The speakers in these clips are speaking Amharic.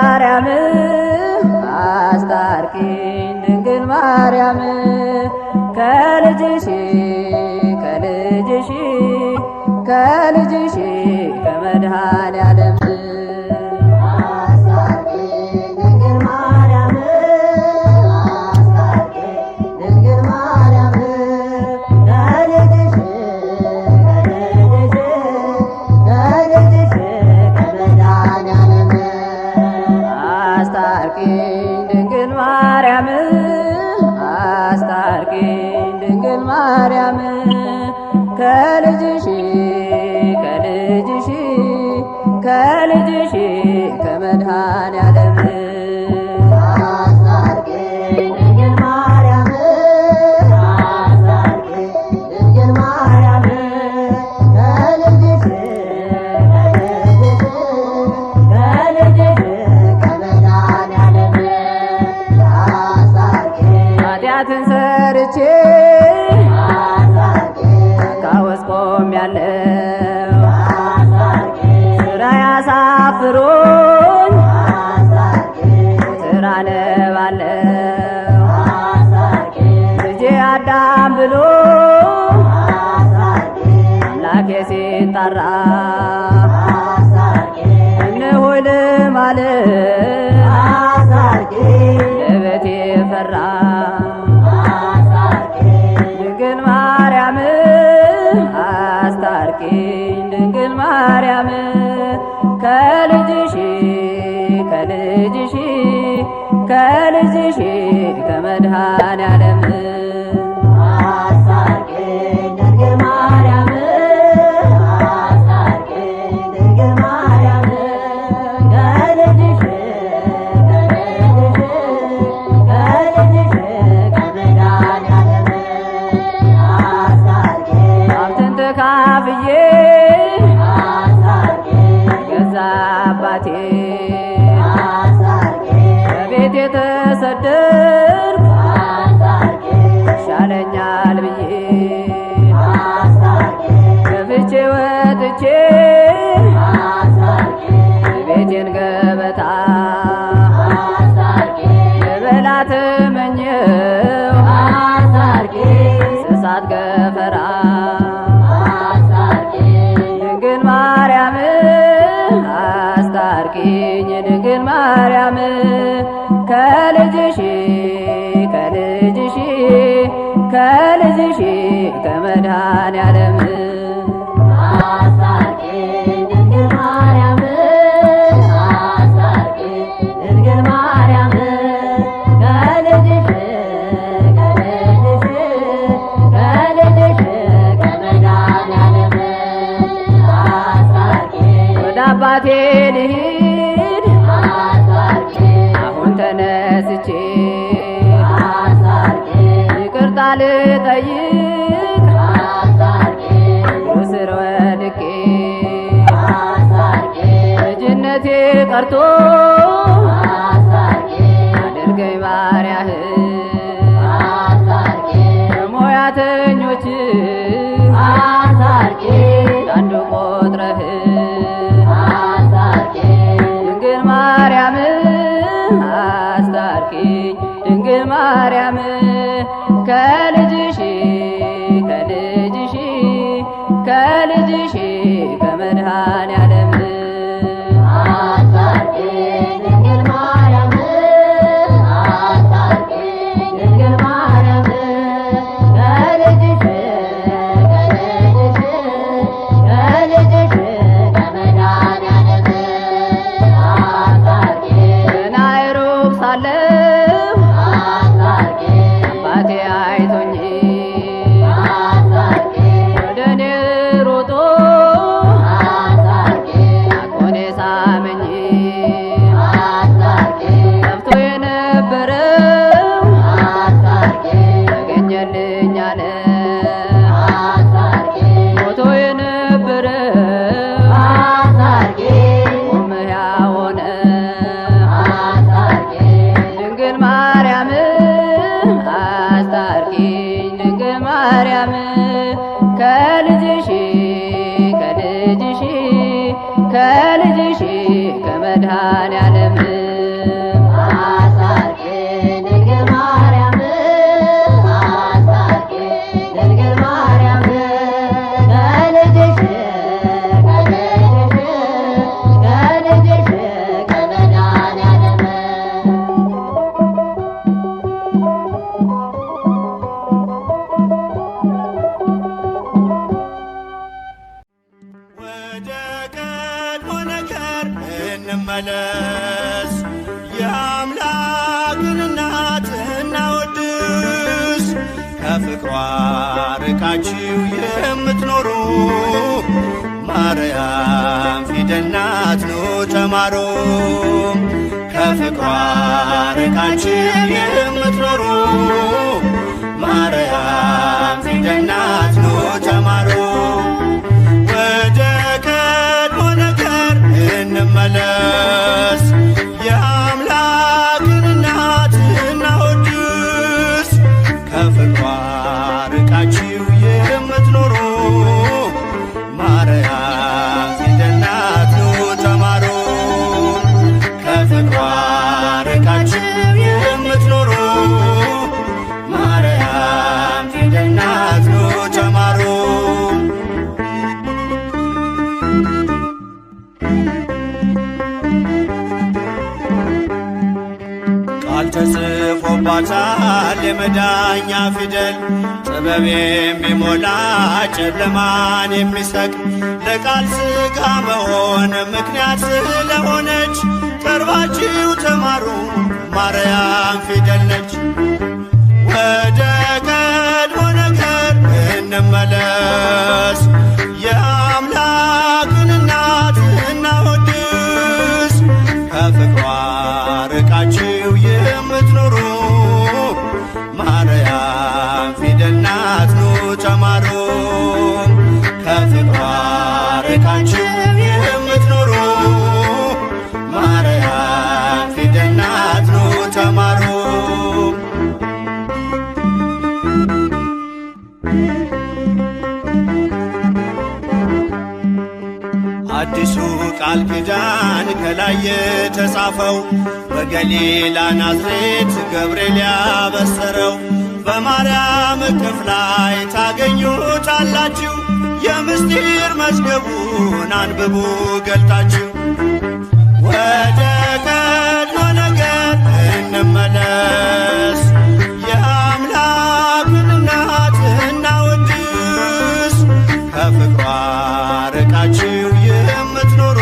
ማርያም አስታርቂኝ ድንግል ማርያም ከልጅሽ ከልጅሽ ከልጅሽ ከመድኃኔዓለም ማርያም ከልጅሽ ከልጅሽ ከልጅሽ ከመድኃኔዓለም አስታርቂኝ ድንግል ማርያም አስታርቂኝ ድንግል ማርያም ከልጅሽ ከልጅሽ ከመድኃኔዓለም አስታርቂኝ ኃጢአትን ሰርቼ ያለው ስራ ያሳፍሮኝ ስራ ነባለው ልጄ አዳም ብሎ አምላኬ ሲጠራ እነሆይ ልማልድ ለቤቴ ፈራ ድንግል ማርያም አስታርቂኝ ድንግል ማርያም ከልጅሽ ከልጅሽ ከልጅሽ ከመድኃኔዓለም አስታርቂኝ ድንግል ማርያም አስታርቂኝ ድንግል ማርያም ከልጅሽ ከልጅሽ ከመድኃኔዓለም ሀብትን ተካፍዬ ገዛ አባቴ በቤት የተሰደድኩ ይሻለኛል ብዬ ከፍቼ ወጥቼ የቤቴን ገበታ ልበላ ተመኘሁ እንስሳት ገፈራ ድንግል ማርያም አስታርቂኝ ድንግል ማርያም ከልጅሽ ከልጅሽ ከልጅሽ ከመድኃኔዓለም አስታርቂኝ ድንግል ማርያም አስታርቂኝ ድንግል ማርያም ከልጅሽ ከልጅሽ ከልጅሽ ከመድኃኔዓለም ወደ አባቴ ልሂድ አሁን ተነስቼ ይቅርታ ልጠይቅ እግሩ ስር ወድቄ ልጅነቴ ቀርቶ አድርገኝ ባሪያህ ከሞያተኞች አንዱ ቆጥረህ ድንግል ማርያም አስታርቂኝ ድንግል ማርያም ከልጅሽ ከልጅሽ ከልጅሽ ከመድኃኔዓለም አስታርቂኝ ድንግል ማርያም አስታርቂኝ ድንግል ማርያም ከልጅሽ ከልጅሽ ከመድኃኔዓለም ገና ሩቅ ሳለሁ አባቴ አይቶኝ ወደ እኔ ሮጦ አቅፎ ሳመኝ ጠፍቶ የነበረው ተገኘልኝ አለ ሞቶ የነበረው ቆመ ሕያው ሆነ ድንግል ማርያም አስታርቂኝ ድንግል ማርያም ከልጅሽ ከልጅሽ ከልጅሽ ከመድኃኔዓለም አስታርቂ ድንግል ማርያም አስታርቂ ድንግል ማርያም ከልጅሽ ከመድኃኒዓለም ወደ ቀድሞ ነገር እንመለስ፣ የአምላክን እናት እናወድስ። ከፍቅሯ ርቃችሁ የምትኖሩ ማርያም ፊደል ናት ኑ ተማሩ። ከፍቅሯ ርቃችሁ የምትኖሩ ማርያም ፊደል ናት ኑ ተማሩ። ወደ ቀድሞ ነገር እንመለስ፣ የአምላክን እናት እናወድስ። ከፍቅሯ ርቃችሁ የምትኖሩ ማርያም ፊደል ናት ኑ ተማሩ። ከፍቅሯ ርቃችሁ የምትኖሩ ማርያም ፊደል ናት ኑ ተማሩ። ቃል ተጽፎባታል የመዳኛ ፊደል፣ ጥበብ የሚሞላ ጨለማን የሚሰቅ ለቃል ሥጋ መሆን ምክንያት ስለሆነች ቀርባችሁ ተማሩ ማርያም ፊደል ነች። ወደ ቀድሞ ነገር እንመለስ፣ የአምላክን እናት እናወድስ። ከፍቅሯ ርቃችሁ የምትኖሩ ማርያም ፊደል ናት ኑ ተማሩ። ከፍቅሯ ርቃችሁ የምትኖሩ ማርያም ፊደል ናት ኑ ተማሩ። አዲሱ ቃል ኪዳን ከላይ የተጻፈው በገሊላ ናዝሬት ገብርኤል ያበሰረው በማርያም እቅፍ ላይ ታገኙታላችሁ። የምስጢር መዝገቡን አንብቡ ገልጣችሁ። ወደ ቀድሞ ነገር እንመለስ፣ የአምላክን እናት እናወድስ። ከፍቅሯ ርቃችሁ የምትኖሩ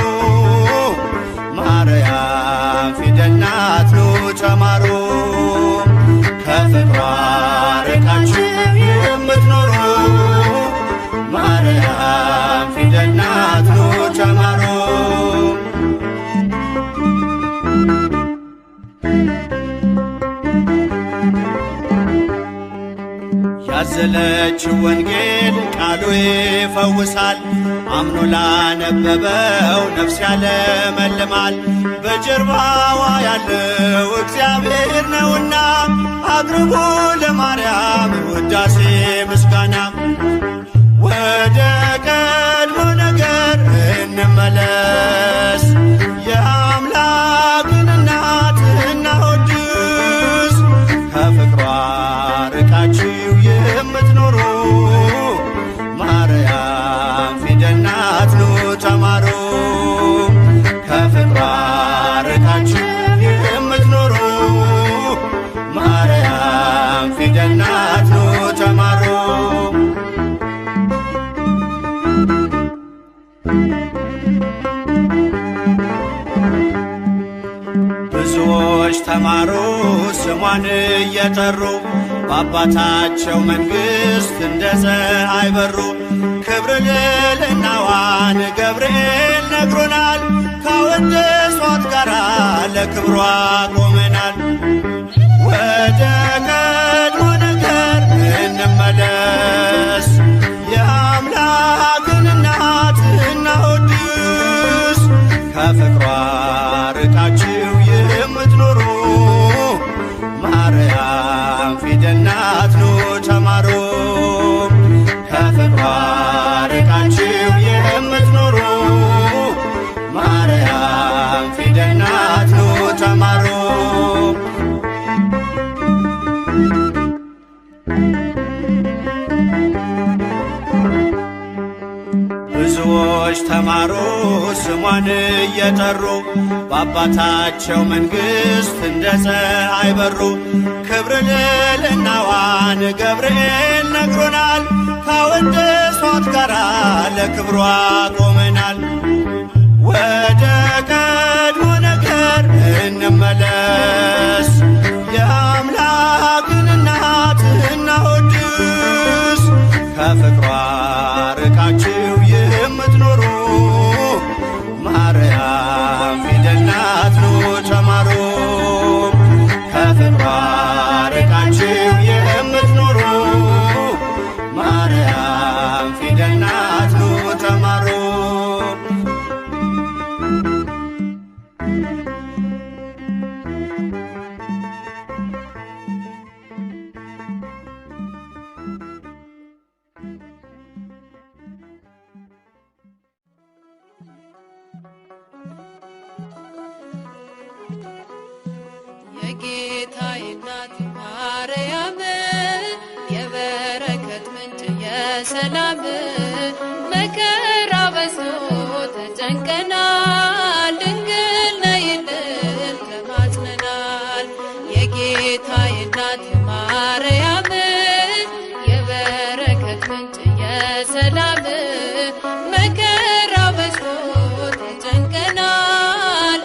ማርያም ፊደል ናት ኑ ተማሩ። ከፍቅሯ ርቃችሁ የምትኖሩ ማርያም ፊደል ናት ኑ ተማሩ። ያዘለችው ወንጌል ቃሉ ይፈውሳል፣ አምኖ ላነበበው ነፍስ ያለመልማል። በጀርባዋ ያለው እግዚአብሔር ነውና አቅርቡ ለማርያም ውዳሴ ምስጋና። ወደ ቀድሞ ነገር እንመለስ፣ የአምላክን እናት እናወድስ። ከፍቅሯ ርቃችሁ የምትኖሩ ማርያም ፊደል ናት ኑ ተማሩ። ከፍቅሯ ርቃችሁ የምትኖሩ ማርያም ፊደል ናት ኑ ተማሩ። ብዙዎች ተማሩ ስሟን እየጠሩ በአባታቸው መንግሥት እንደ ፀሐይ በሩ። ክብር ልዕልናዋን ገብርኤል ነግሮናል፣ ካወደሷት ጋራ ለክብሯ ቆመናል። ወደ ቀድሞ ነገር እንመለስ፣ የአምላክን እናት እናወድስ። ከፍቅሯ ርቃችሁ የምትኖሩ ማርያም ፊደል ናት ኑ ተማሩ። ከፍቅሯ ርቃችሁ የምትኖሩ ማርያም ፊደል ናት ኑ ተማሩ። ስሟን እየጠሩ በአባታቸው መንግሥት እንደ ፀሐይ በሩ። ክብር ልዕልናዋን ገብርኤል ነግሮናል። ካወደሷት ጋራ ለክብሯ ቆመናል። ወደ ቀድሞ ነገር እንመለስ፣ የአምላክን እናት እናወድስ። ከፍቅሯ ርቃችሁ የምትኖሩ ማርያም ፊደል ናት ኑ ተማሩ። ከፍቅሯ ርቃችሁ የምትኖሩ ማርያም ፊደል ናት ኑ ተማሩ። የጌታዬ እናት ማርያም የበረከት ምንጭ የሰላም መከራ በዝቶ ተጨንቀናል፣ ድንግል ነይልን ተማጽነናል። የጌታዬ እናት ማርያም የበረከት ምንጭ የሰላም መከራ በዝቶ ተጨንቀናል፣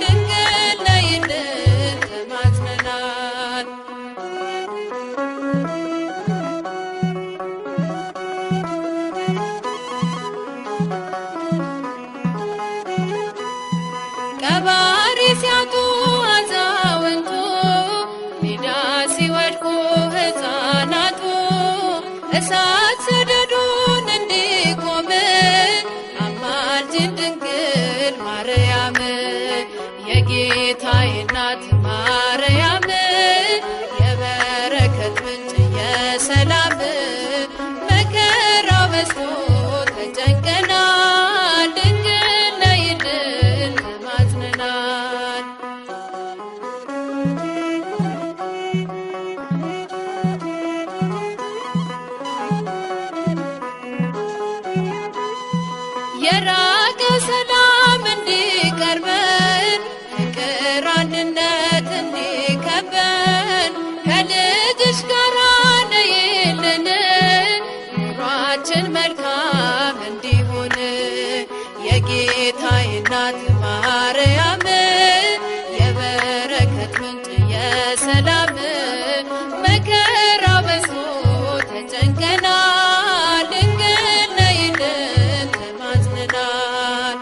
ድንግል ነይልን ተማጽነናል። ቀባሪ ሲያጡ አዛውንቱ ሜዳ ሲወድቁ ሕፃናቱ እሳት ሰደዱን እንዲቆም አማልጅን ድንግል ማርያም። የጌታዬ እናት ማርያም የበረከት ምንጭ የሰላም መከራ በዝቶ ተጨንቀናል፣ ድንግል ነይልን ተማጽነናል። የራቀ ሰላም እንዲቀርበን ፍቅር አንድነት እንዲከበን ከልጅሽ ጋር ነይልን ኑሯችን መልካም እንዲሆን። የጌታዬ እናት ማርያም የበረከት ምንጭ የሰላም መከራ በዝቶ ተጨንቀናል፣ ድንግል ነይልን ተማጽነናል።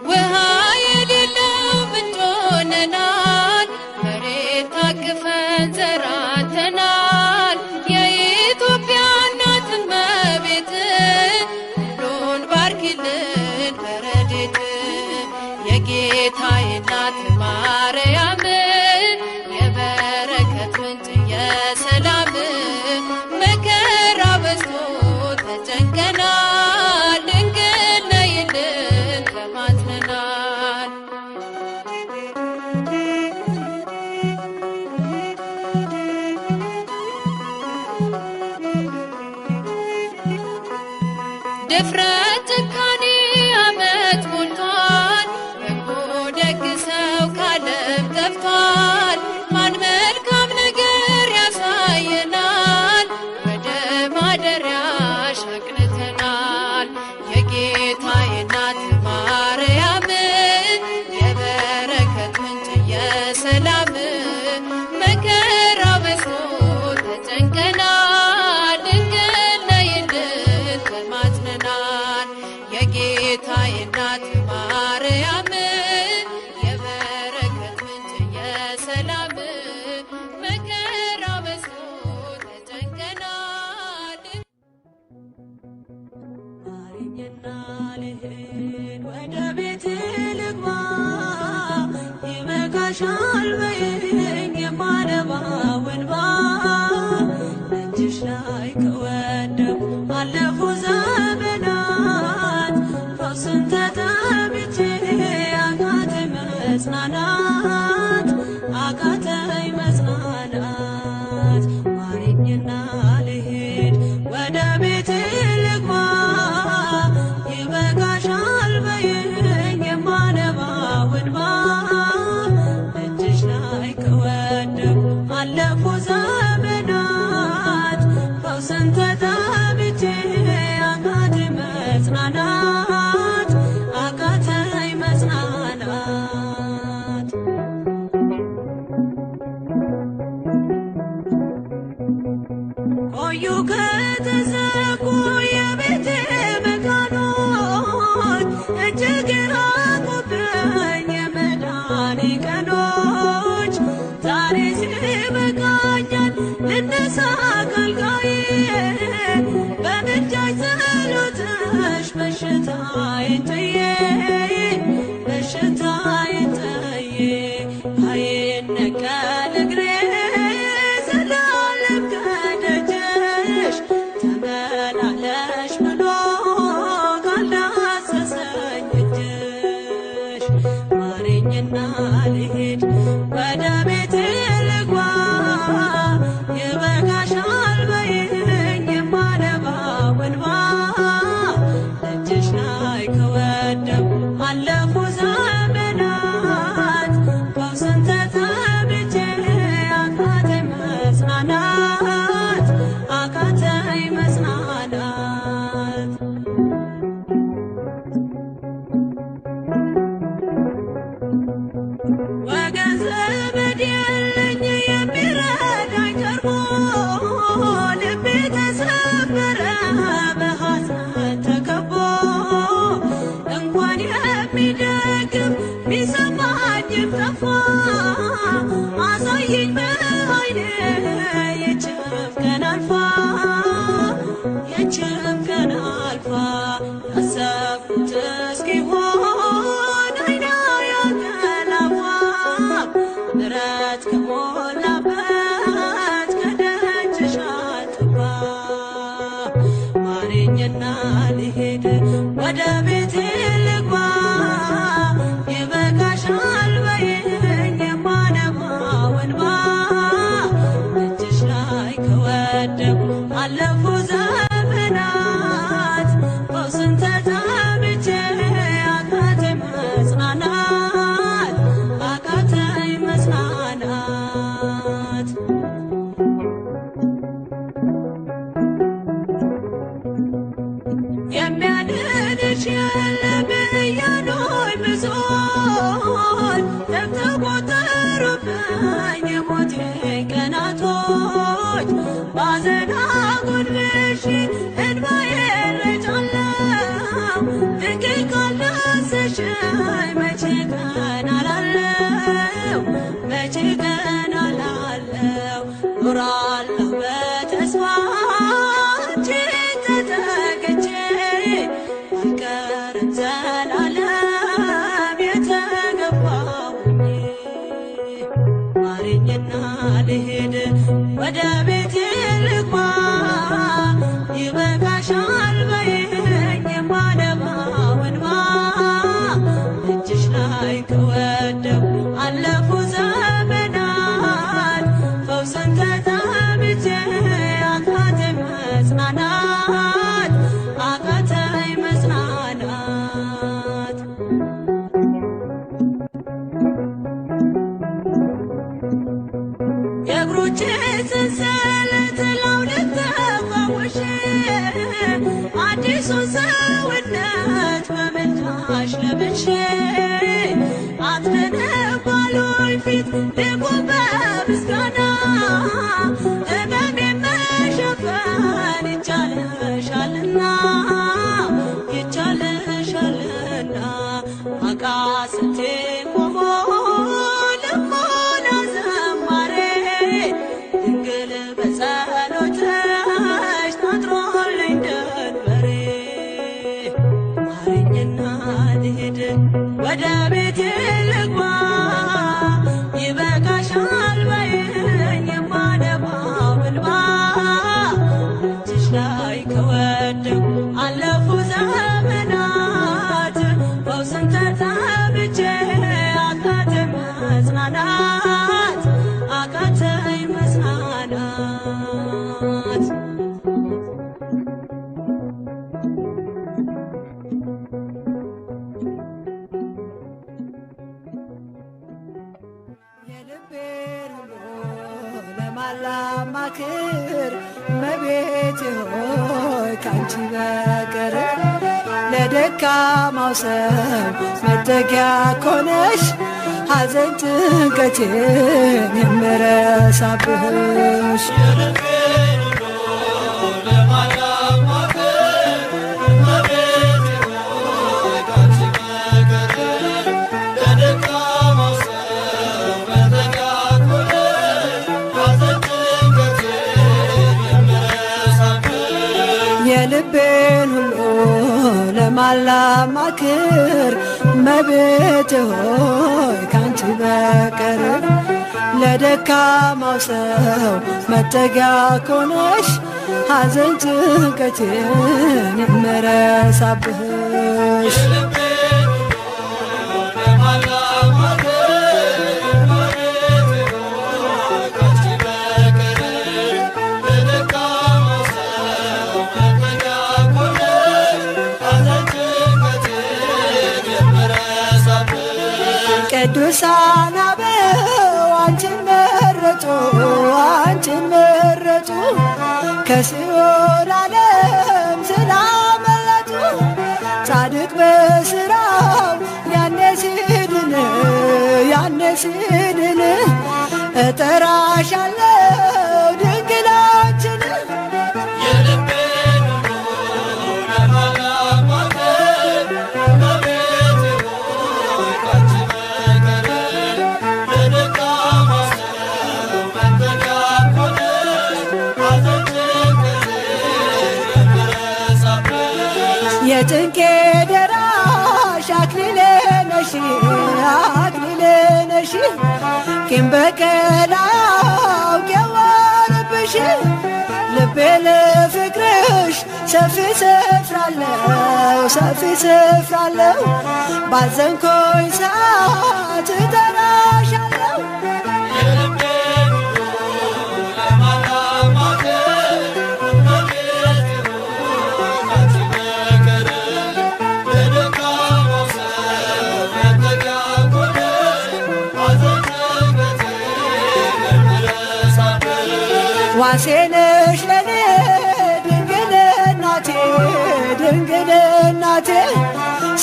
ውሃ የሌለው ምንጭ ሆነናል፣ መሬት ታቅፈን ዘራተናል። የኢትዮጵያ እናት እመቤት ሁሉን ባርኪልን በረድኤት። የጌታዬ እናት ማርያም የበረከት ምንጭ የሰላም መከራ በዝቶ ተጨንቀናል፣ ድንግል ነይልን ተማጽነናል። ድፍረት ጭካኔ ዓመት ሞልቷል፣ በጎ ደግ ሰው ካለም ጠፍቷል። ማን መልካም ነገር ያሳየናል፣ ወደ ማደሪያሽ አቅንተናል። የጌታዬ እናት ማርያም የበረከት ምንጭ የሰላም መከራ በዝቶ ተጨንቀናል፣ ድንግል ነይልን ተማጽነናል። የጌታዬ እናት ማርያም የበረከት ምንጭ የሰላም መከራ በዝቶ ተጨንቀናል። ማረኝና ልሂድ ወደ ቤት ልግባ፣ ይበቃሻል በይኝ የማነባው እንባ። እጅሽ ላይ ከወደቁ አለፉ ዘመናት፣ ፈውስን ተጠምቼ አቃተኝ መጽናናት፣ አቃተኝ መጽናናት። ተጠብቼ አቃተኝ መጽናናት አቃተኝ መጽናናት ቆዩ ከተዘጉ የቤቴ መቃኖች እጅግ ራቁብኝ የመዳኔ ቀኖች ዛሬ ሲበቃኛል ልነሳ ከአልጋዬ በምልጃሽ ጸሎትሽ በሽታዬን ጥዬ በሽታዬን ጥዬ አይነቀል እግሬ ዘላለም ከደጅሽ ተመላለሽ ብሎ ካልዳሰሰኝ እጅሽ ማረኝና ልሂድ ወደ ቤቴ ልግባ ይበቃሻል በይኝ የማነባው እንባ እጅሽ ላይ ከወደኩ አለፉ ዘመናት ፈውስን ተጠብቼ አቃተኝ መጽናናት አቃተኝ መጽናናት ወገን ዘመድ የለኝ የሚረዳኝ ቀርቦ ልቤ ተሰበረ በሐዘን ተከቦ እንኳን የሚደግፍ ሚሰማኝም ጠፋ አሳየኝ በዓይኔ ይህችም ቀን አልፋ ይህችም ቀን አልፋ ያሰብኩት እስኪሆን አይና ያንቀላፋ ምሕረት ከሞላበት ከደጅሽ አልጠፋ ማረኝና ልሂድ ወደ ቤቴ ልግባ ይበቃሻል በይኝ የማነባው እንባ እጅሽ ላይ ከወደኩ አለፉ ዘመናት ፈውስን ተጠብቼ አቃተኝ መጽናናት አቃተኝ መጽናናት የሚያድንሽ የለም እያሉኝ ብዙዎች ተቆጠሩብኝ የሞቴ ቀናቶች ባዘን አጎንብሼ እንባዬን ረጫለሁ ድንግል ካልዳሰሽኝ መቼ ቀን አላለሁ መቼ ቀን አላለሁ ኖራለሁ በተስፋ አንቺን ተጠግቼ አይቀርም ዘላለም የተገባሁኝ ማረኝና ልሂድ ወደ ቤቴ ልግባ ይበቃሻል በይኝ የማነባው እንባ እጅሽ ላይ ከወደኩ አለፉ ዘመናት ፈውስን ተጠብቼ አቃተኝ መጽናናት አቃተኝ መጽናናት የእግሮቼ ሰንሰለት ላውልቅ ተፈውሼ አዲሱን ሰውነት በምልጃሽ ለብሼ አትነባሉኝ ፊት ልቁም በምስጋና ሕመሜን መሸፈን ይቻልሻልና ይቻልሻልና አቃስቴ ቆሞ ልሞላ ዘማሬ ድንግል በጸሎትሽ ታጥሮልኝ ደንበሬ ማረኝና ልሂድ ወደ ቤቴ ልግባ ይበቃሻል በይኝ የማነባው እንባ እጅሽ ላይ ከወደኩ አለፉ ዘመናት ፈውስን ተጠብቼ አቃተኝ መጽናናት አቃተኝ መጽናናት የልቤን ሁሉ ለማላማክር መቤ እመቤቴ ሆይ ካንቺ በቀር ለደካማው ሰው መጠጊያ ኮነሽ ሐዘን ጭንቀቴን የምረሳብሽ የልቤን ሁሉ ለማላማክር እመቤቴ ሆይ ካንቺ በቀር ለደካማው ሰው መጠጊያ ኮነሽ ሐዘን ጭንቀቴን የምረሳብሽ ቅዱሳን አበው አንቺን መረጡ አንቺን መረጡ ከሲኦል ዓለም ስላመለጡ ጻድቅ በሥራው ያኔ ሲድን እጠራሻለሁ ድንግላችን የጭንቄ ደራሽ አክሊሌ ነሽ ቂም በቀል አያውቅ የዋለብሽ ልቤ ለፍቅርሽ ሰፊ ስፍራለው ባዘንኮኝ ሰዓት እጠራሻለሁ ዋሴ ነሽ ለኔ ድንግል እናቴ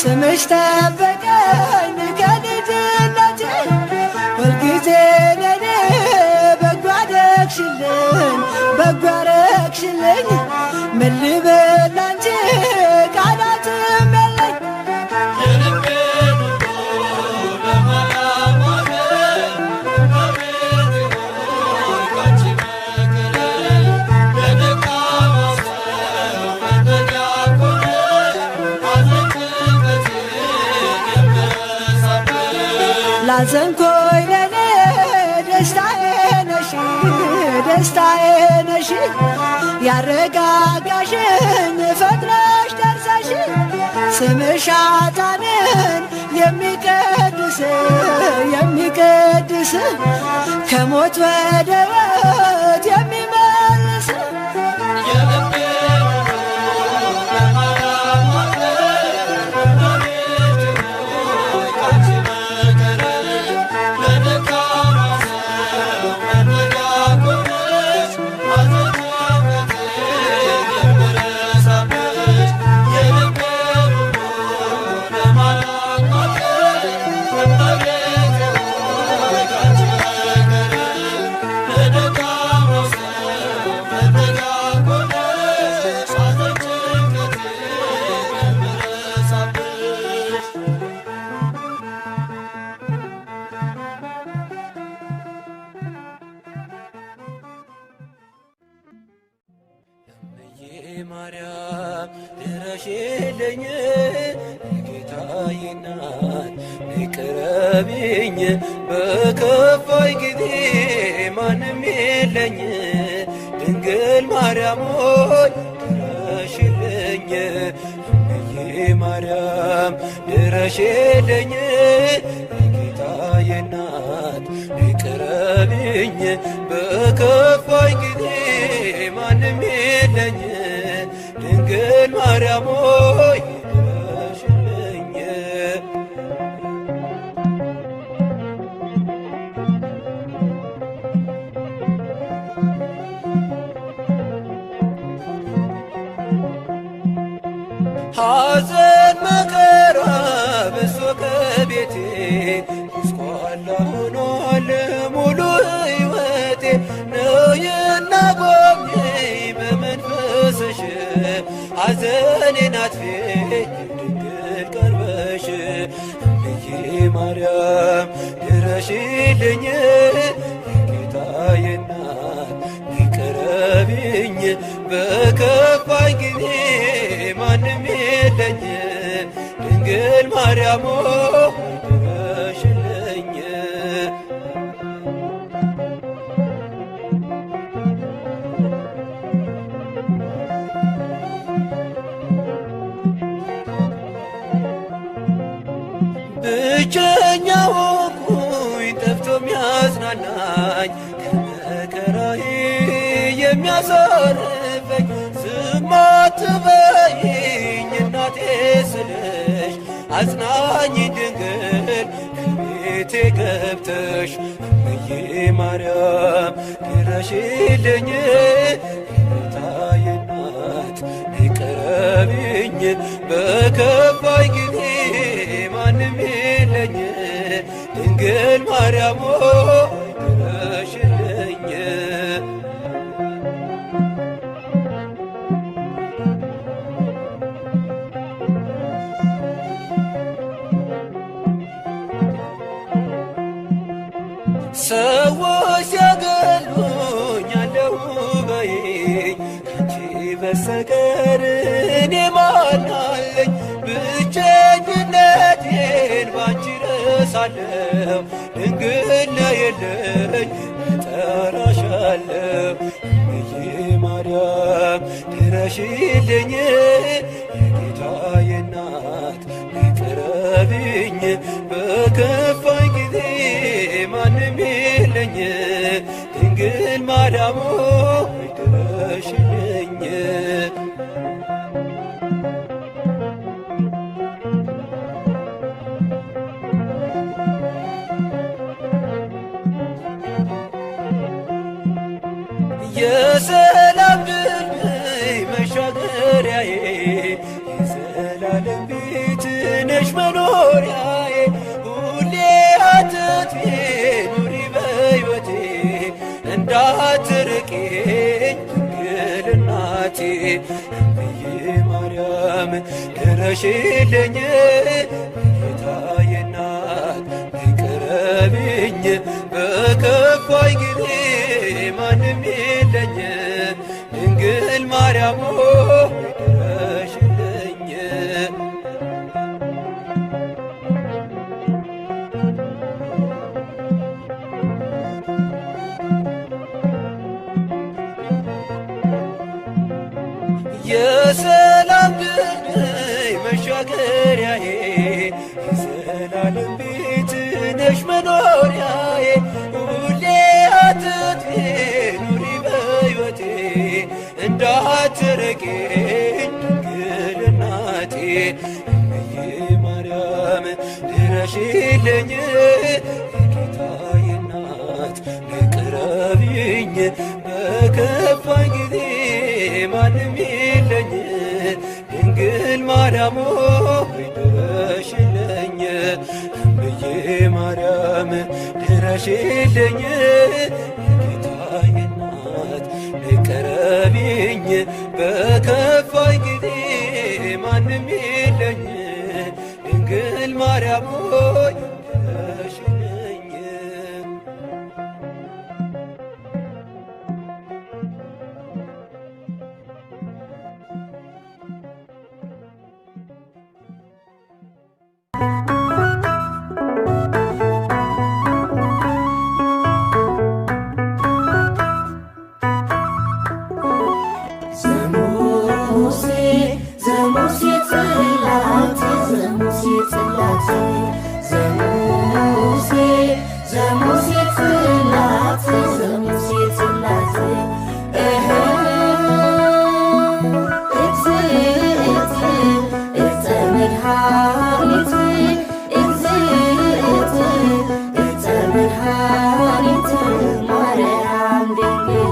ስምሽ ጠበቀኝ ከልጅነቴ ሁልጊዜ ለኔ በጎ አደረግሽልኝ ምን ልበል አንቺ ቃላትም የለኝ ላዘንኮይ ለኔ ደስታዬ ነሽ ያረጋጋሽኝ ፈጥነሽ ደርሰሽ ስምሽ ኃጥአንን የሚቀድስ ከሞት ወደ ሕይወት የሚመልስ ማርያም ድረሽልኝ የጌታዬ እናት ቅረቢኝ በከፋኝ ጊዜ ማንም የለኝ ድንግል ማርያም ሆይ ድረሽልኝ እምዬ ማርያም ድረሽልኝ የጌታዬ እናት ቅረቢኝ በከፋኝ ጊዜ ማንም የለኝ ድንግል ማርያም ሆይ ድረሽልኝ ሐዘን መከራ በሶ ከቤቴ ጎስቋላ ሆኗል ሙሉ ሕይወቴ ነይና ጎብኚኝ በመንፈስሽ ሐዘኔን አጥፊ ድንግል ቀርበሽ እምዬ ማርያም ድረሽልኝ የጌታዬ እናት ይቅረብኝ በከፋኝ ጊዜ ማንም የለኝ ድንግል ማርያም ድረሽልኝ ብቸኛ ሆንኩኝ ጠፍቶ ሚያጽናናኝ ከመከራዬ የሚያሳርፈኝ ዝም አትበይኝ እናቴ ስልሽ አጽናኝ ድንግል ከቤቴ ገብተሽ እምዬ ማርያም ድረሽልኝ የጌታዬ እናት ይቅረብኝ በከፋኝ ጊዜ ማንም የለኝ ድንግል ማርያም ድረሽልኝ ሰዎች ሲያገሉኝ አለሁ በይኝ ካንቺ በስተቀር እኔ ማን አለኝ ብቸኝነቴን ባንቺ ረሳለሁ ድንግል ነይልኝ እጠራሻለሁ እምዬ ማርያም ድረሽልኝ የጌታዬ እናት ይቅረብኝ በከፋኝ ጊዜ ማንም የለኝ ድንግል ማርያም ድረሽልኝ የሰላም ድልድይ መሻገሪያዬ የዘላለም ቤት ነሽ መኖሪያዬ ሁሌ አትጥፊ ኑሪ በሕይወቴ እንዳትርቂኝ ድንግል እናቴ እምዬ ማርያም ድረሽልኝ የጌታዬ እናት ይቅረብኝ በከፋኝ ጊዜ ማንም የለኝ ድንግል ማርያም ድረሽልኝ የሰላም ድልድይ መሻገሪያዬ የዘላለም ቤት ነሽ መኖሪያዬ ሁሌ አትጥፊ ኑሪ በሕይወቴ እንዳትርቂኝ ድንግል እናቴ እምዬ ማርያም ድረሽልኝ የጌታዬ እናት ይቅረብኝ በከፋኝ ጊዜ ማንም የለኝ ድንግል ማርያም ድረሽልኝ እምዬ ማርያም ድረሽልኝ የጌታዬ እናት ይቅረብኝ በከፋኝ ጊዜ ማንም የለኝ ድንግል ማርያም ድረሽልኝ ዘሙሴ ጽላት ዘሙሴ ጽላት ዘሙሴ ጽላት ዘሙሴ ጽላት እፀ መድኃኒት እፀ መድኃኒት ማርያም ድንግል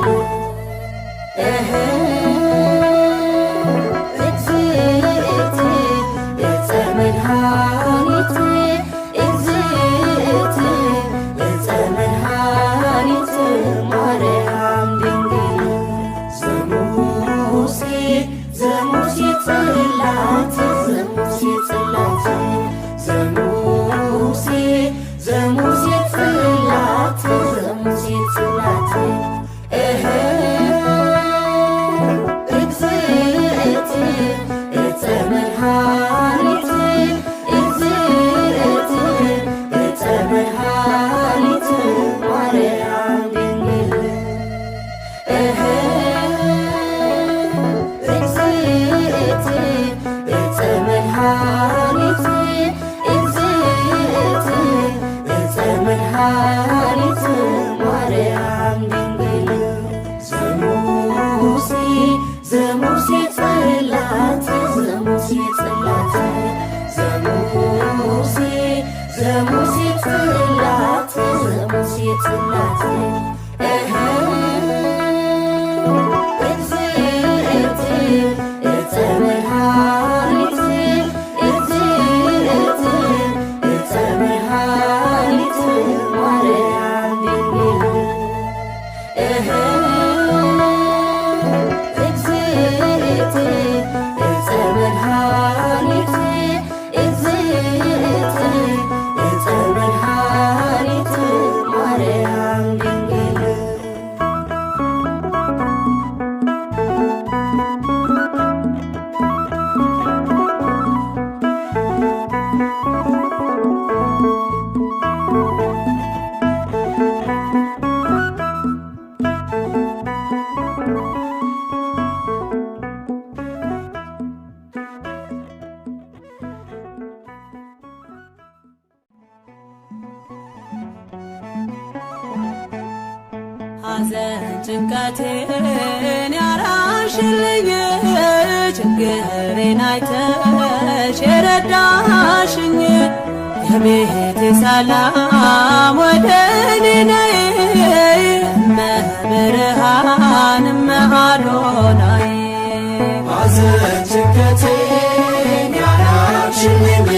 ዘሙሴ ጽላት ዘሙሴ ጽላት ዘሙሴ ዘሙሴ ጽላት ዘሙሴ ጽላት እግዝእት እፀ መድኃኒት እግዝእት እፀ መድኃኒት ማርያም ድንግል እግዝእት እፀ መድኃኒት እግዝእት እፀ መድኃኒት ማርያም ድንግል ዘሙሴ ዘሙሴ ጽላት ዘሙሴ ጽላት ዘሙሴ ዘሙሴ ጽላት ዘሙሴ ጽላት እግዝእት እፀ መድኃኒት እግዝእት እፀ መድኃኒት ማርያም ድንግል እግዝእት እፀ መድኃኒት እግዝእት እፀ መድኃኒት ማርያም ድንግል ሐዘን ጭንቀቴን ያራሽልኝ ችግሬን አይተሽ የረዳሽኝ የቤቴ ሰላም ወደ እኔ ነይ እመብርሃን እመአዶናይ ሐዘን ጭንቀቴን ያራቅሽልኝ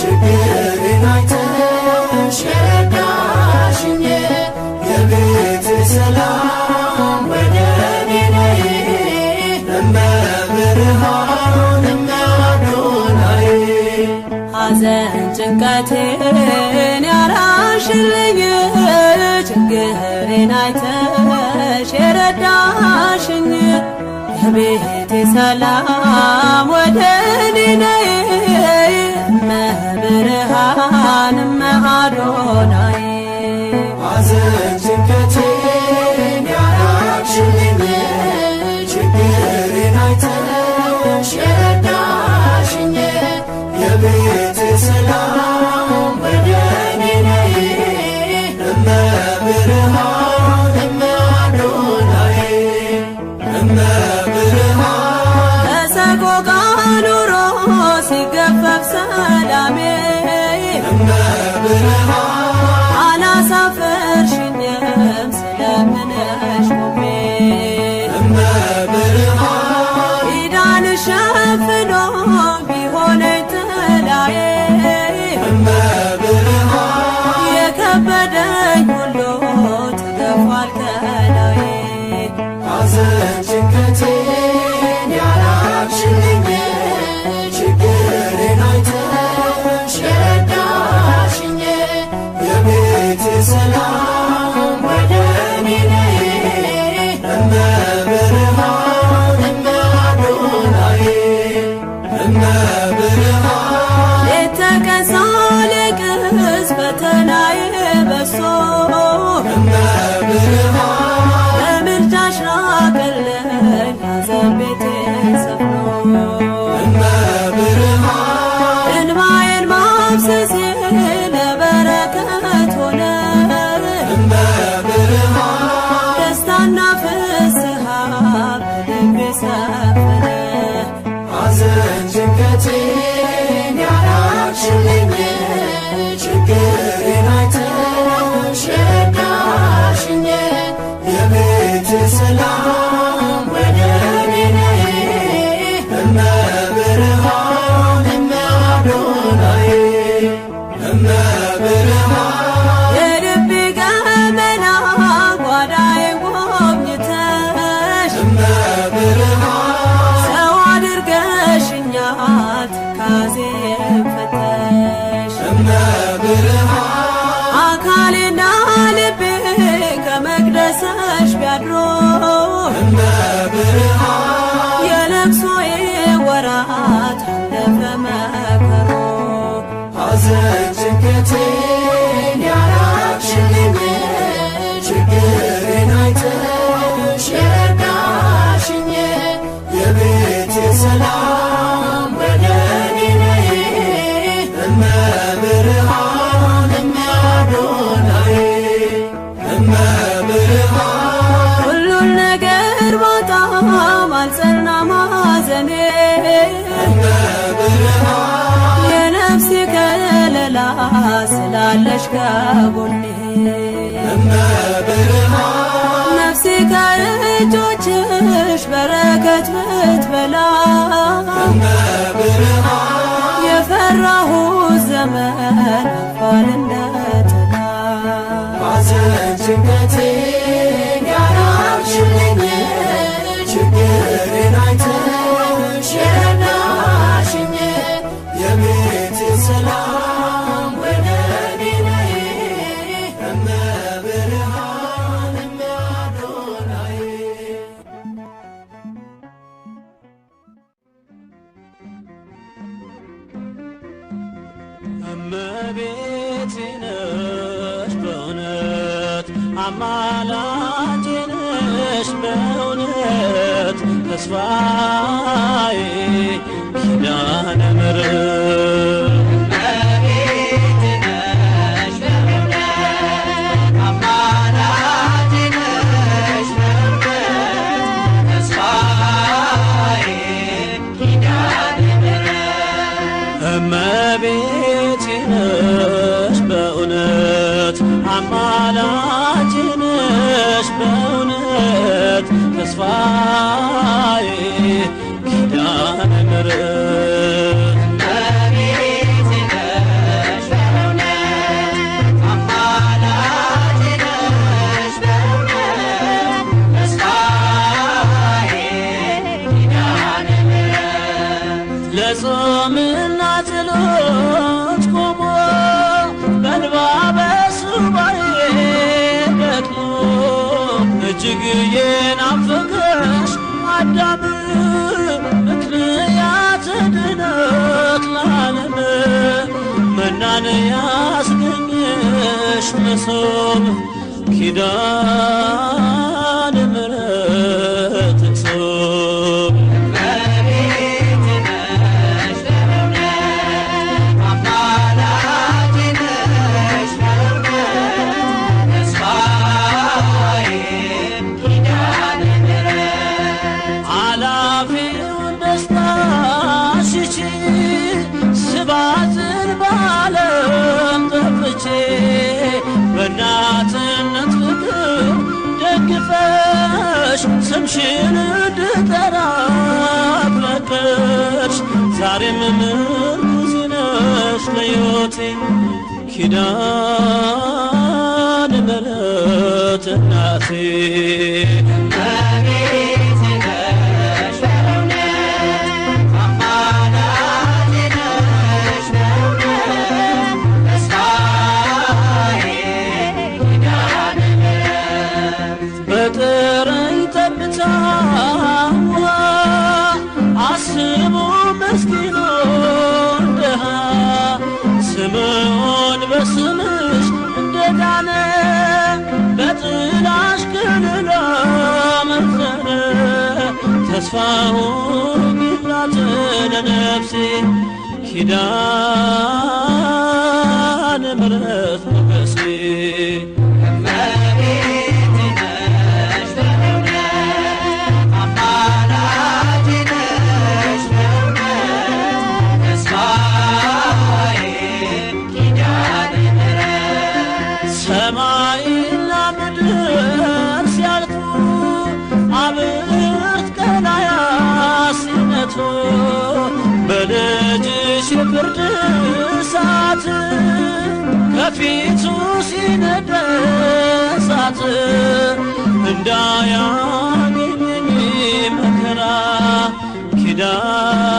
ችግሬን አይተሽ የረዳሽኝ የቤቴ ሰላም ወደ እኔ ነይ እመብርሃን እመአዶናይ ሐዘን ጭንቀቴን ያራሽልኝ ችግሬን አይተሽ የረዳሽኝ የቤቴ ሰላም ወደ እኔ ነይ እመብርሃን እመአዶናይ ሐዘን ጭንቀቴን ያራቅሽልኝ ችግሬን አይተሽ የረዳሽኝ የቤቴ ሰላም ወደ እኔ ነይ እመብርሃን እመአዶናይ እመብርሃን በሰቆቃ ኑሮ ሲገፈፍ ሰላሜ እመብርሃን አላሳፈርሽኝም ስለምነሽ ቆሜ እመብርሃን ኪዳንሽ ሸፍኖ ቢሆነኝ ጥላዬ እመብርሃን የከበደኝ ሁሉ ተገፏል ከላዬ ሐዘን ጭንቀቴን ያራቅሽልኝ ችግሬን አይተሽ የረዳሽኝ የቤቴ ሰላም ወደ እኔ ነይ እመብርሃን እመአዶናይ እመብርሃን ሌት ተቀን ሳለቅስ ፈተናዬ በዝቶ እመብርሃን በምልጃሽ ራቀልኝ ሐዘን ቤቴ ሰፍኖ እመብርሃን እንባዬን ማፍሰሴ ለበረከት ሆነ እመብርሃን ደስታና ፍስሃ በልቤ ሰፈነ ሐዘን ጭንቀቴን ያራቅሽልኝ ችግሬን አይተሽ የረዳሽኝ የቤቴ ሰላም ወደ እኔ ነይ ሐዘን ጭንቀቴን ያራቅሽልኝ ችግሬን አይተሽ የረዳሽኝ የቤቴ ሰላም ወደኔ ነይ እመብርሃን እማዶናይ እመብርሃን ሁሉን ነገር ባጣም አልጸናም ሐዘኔ እመብርሃን የነፍሴ ከለላ ስላለሽ ከጎኔ እመብርሃን ነፍሴ ከእጆችሽ በረከት ብትበላ እመብርሃን የፈራሁት ዘመን አልፏል እንደ ጥላ ሐዘን ጭንቀቴን ያራቅሽልኝ ችግሬን አይተሽ የረዳሽኝ የቤቴ ሰላም ወደኔ ነይ እመብርሃን እማዶናይ እመቤቴ ነሽ በእውነት አማላጄ ነሽ በእውነት ተስፋዬ ኪዳነ ምሕረት እመቤቴ ነሽ በእውነት አማላጄ ነሽ በእውነት ተስፋዬ ኪዳነ ምሕረት እመቤቴ ነሽ በእውነት አማላጄ ነሽ በእውነት ተስፋዬ ኪዳነ ምሕረት እመቤቴ ነሽ በእውነት አማላጄ ነሽ በእውነት ተስፋዬ ኪዳነ ምሕረት ለጾምና ጸሎት ቆሞ በእንባ በሱባኤ ደክሞ እጅግ የናፈቀሽ አዳም ምክንያት ድነት ለዓለም መናን ያስገኘሽ መሶብ ኪዳነ ምሕረት እጹብ እመቤቴ ነሽ በእውነት አማላጄ ነሽ በእውነት ተስፋዬ ኪዳነ ምሕረት አላፊውን ደስታ ሽቺ ስባትን በዓለም ጠፍቼ በእናትነት ፍቅር ደግፈሽ ስምሽን እንድጠራ ፈቀድሽ ዛሬም ምርኩዜ ነሽ ለሕይወቴ ኪዳነ ምሕረት እናቴ እመቤቴ ነሽ በእውነት አማላጄ ነሽ በእውነት ተስፋዬ ኪዳነ ምሕረት በጥረኝ ጠብታ ውሃ አስቡ ምስኪኑን ድሃ ስምዖን በስምሽ እንደዳነ በጥላሽ ከለላ መዘነ ተስፋውን ይላት ለነፍሴ ኪዳነ ምሕረት ሞገሴ እመቤቴ ነሽ በእውነት አማላጄ ነሽ በእውነት ተስፋዬ ኪዳነ ምሕረት ሰማይና ምድር ሲያልፉ አብርት ቀናያት ሲነቱ በልጅሽ የፍርድ እሳት ከፊቱ ሲነድ እሳት እንዳያገኘኝ መከራ ኪዳነ